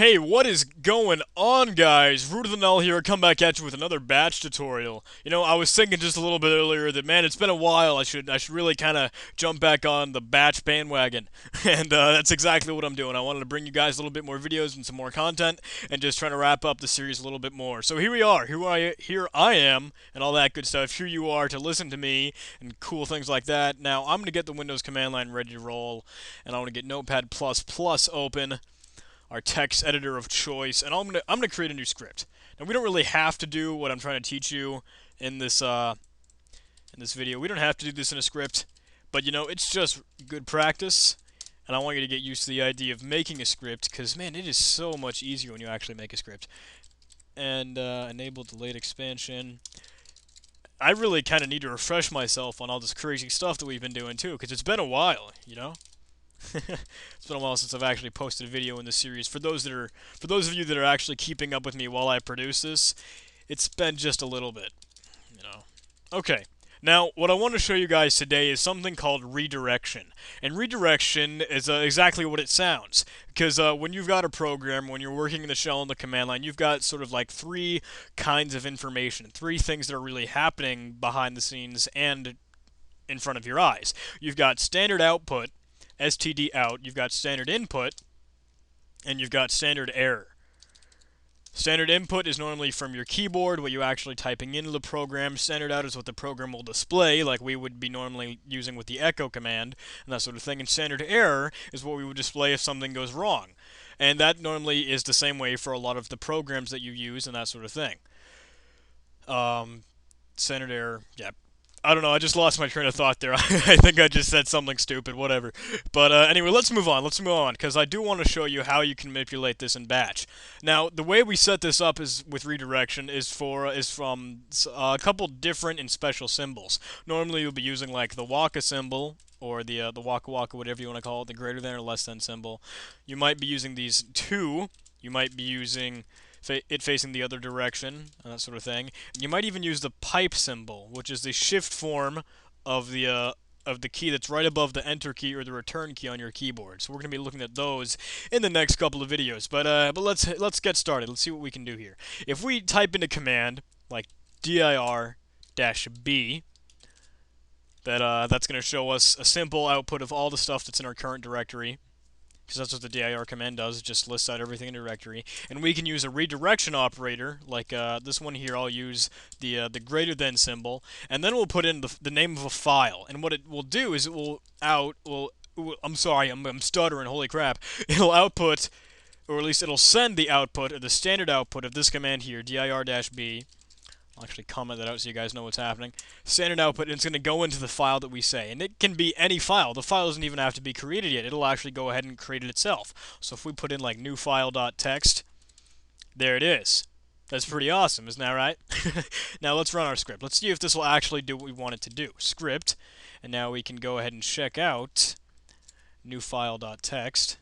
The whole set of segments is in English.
Hey, what is going on, guys? Root of the Null here, come back at you with another batch tutorial. I was thinking just a little bit earlier that, man, it's been a while. I should really kind of jump back on the batch bandwagon, and that's exactly what I'm doing. I wanted to bring you guys a little bit more videos and some more content, and just trying to wrap up the series a little bit more. So here we are. Here I am, and all that good stuff. Here you are to listen to me and cool things like that. Now I'm gonna get the Windows command line ready to roll, and I want to get Notepad++ open, our text editor of choice, and I'm gonna create a new script. Now we don't really have to do what I'm trying to teach you in this video. We don't have to do this in a script, but it's just good practice, and I want you to get used to the idea of making a script, because man, it is so much easier when you actually make a script. And enable delayed expansion. I really kind of need to refresh myself on all this crazy stuff that we've been doing too, because it's been a while. It's been a while since I've actually posted a video in this series. For those of you that are actually keeping up with me while I produce this, it's been just a little bit. Okay. Now, what I want to show you guys today is something called redirection. And redirection is exactly what it sounds. Because when you've got a program, when you're working in the shell and the command line, you've got sort of like three kinds of information. Three things that are really happening behind the scenes and in front of your eyes. You've got standard output, std out, you've got standard input, and you've got standard error. Standard input is normally from your keyboard, what you're actually typing into the program. Standard out is what the program will display, like we would be normally using with the echo command, and that sort of thing. And standard error is what we would display if something goes wrong. And that normally is the same way for a lot of the programs that you use and that sort of thing. Standard error, yeah. I don't know, I just lost my train of thought there. I think I just said something stupid, whatever. But anyway, let's move on, because I do want to show you how you can manipulate this in batch. Now, the way we set this up is with redirection is from a couple different and special symbols. Normally you'll be using like the waka symbol, or the waka waka, whatever you want to call it, the greater than or less than symbol. You might be using these two. You might be using it facing the other direction, and that sort of thing. You might even use the pipe symbol, which is the shift form of the key that's right above the enter key or the return key on your keyboard. So we're going to be looking at those in the next couple of videos. But let's get started. Let's see what we can do here. If we type in a command like dir-b, that's going to show us a simple output of all the stuff that's in our current directory, because that's what the dir command does, it just lists out everything in the directory. And we can use a redirection operator, like this one here. I'll use the greater than symbol, and then we'll put in the name of a file. And what it will do is it will I'm sorry, I'm stuttering, holy crap. It'll output, or at least it'll send the output, or the standard output of this command here, dir-b. I'll actually comment that out so you guys know what's happening. Standard output, and it's going to go into the file that we say. And it can be any file. The file doesn't even have to be created yet. It'll actually go ahead and create it itself. So if we put in like new file.txt, there it is. That's pretty awesome, isn't that right? Now let's run our script. Let's see if this will actually do what we want it to do. Script, and now we can go ahead and check out new file.txt.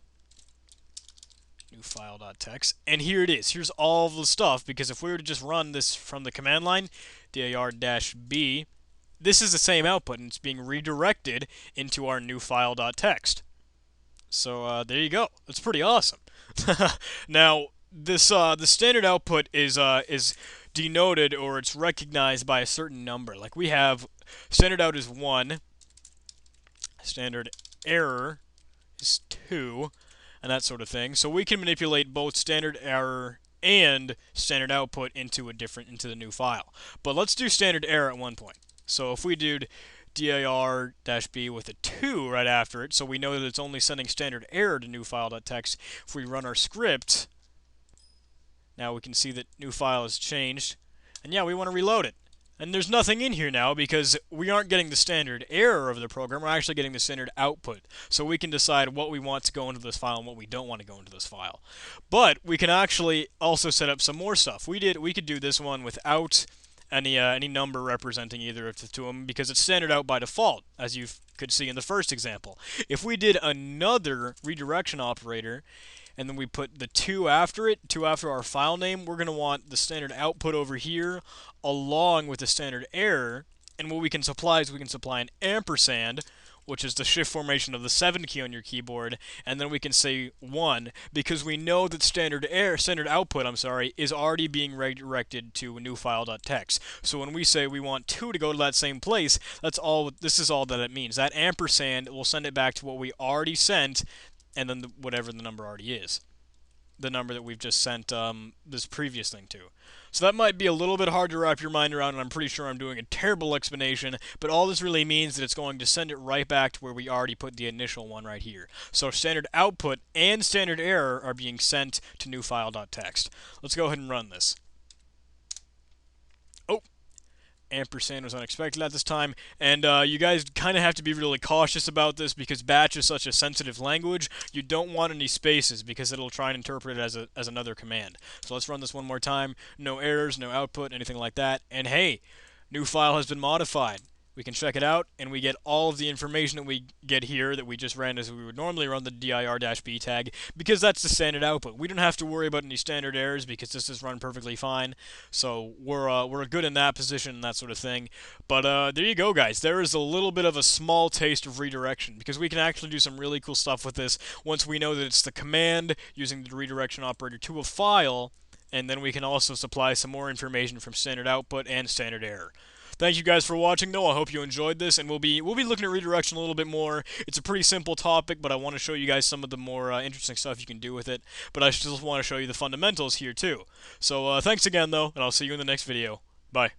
New file.txt, and here it is. Here's all the stuff, because if we were to just run this from the command line, dir-b, this is the same output, and it's being redirected into our new file.txt. So there you go. That's pretty awesome. Now, this the standard output is denoted, or it's recognized by a certain number. Like we have standard out is 1, standard error is 2, and that sort of thing. So we can manipulate both standard error and standard output into the new file. But let's do standard error at one point. So if we do dir-b with a 2 right after it, so we know that it's only sending standard error to new file.txt. If we run our script, now we can see that new file has changed. And yeah, we want to reload it. And there's nothing in here now because we aren't getting the standard error of the program, we're actually getting the standard output. So we can decide what we want to go into this file and what we don't want to go into this file. But we can actually also set up some more stuff. We could do this one without any number representing either of the two of them, because it's standard out by default, as you could see in the first example. If we did another redirection operator, and then we put the 2 after it, 2 after our file name, we're going to want the standard output over here along with the standard error. And what we can supply is we can supply an ampersand, which is the shift formation of the 7 key on your keyboard, and then we can say 1 because we know that standard output, is already being redirected to new file.txt. So when we say we want 2 to go to that same place, this is all that it means. That ampersand will send it back to what we already sent, and then whatever the number already is. The number that we've just sent this previous thing to. So that might be a little bit hard to wrap your mind around, and I'm pretty sure I'm doing a terrible explanation, but all this really means that it's going to send it right back to where we already put the initial one right here. So standard output and standard error are being sent to new file.txt. Let's go ahead and run this. Oh, ampersand was unexpected at this time, and you guys kind of have to be really cautious about this because batch is such a sensitive language. You don't want any spaces because it'll try and interpret it as another command. So let's run this one more time. No errors, no output, anything like that. And hey, new file has been modified. We can check it out, and we get all of the information that we get here that we just ran as we would normally run the dir-b tag, because that's the standard output. We don't have to worry about any standard errors because this is run perfectly fine. So we're good in that position and that sort of thing. But there you go, guys. There is a little bit of a small taste of redirection because we can actually do some really cool stuff with this once we know that it's the command using the redirection operator to a file, and then we can also supply some more information from standard output and standard error. Thank you guys for watching, though. I hope you enjoyed this, and we'll be looking at redirection a little bit more. It's a pretty simple topic, but I want to show you guys some of the more interesting stuff you can do with it. But I still want to show you the fundamentals here, too. So thanks again, though, and I'll see you in the next video. Bye.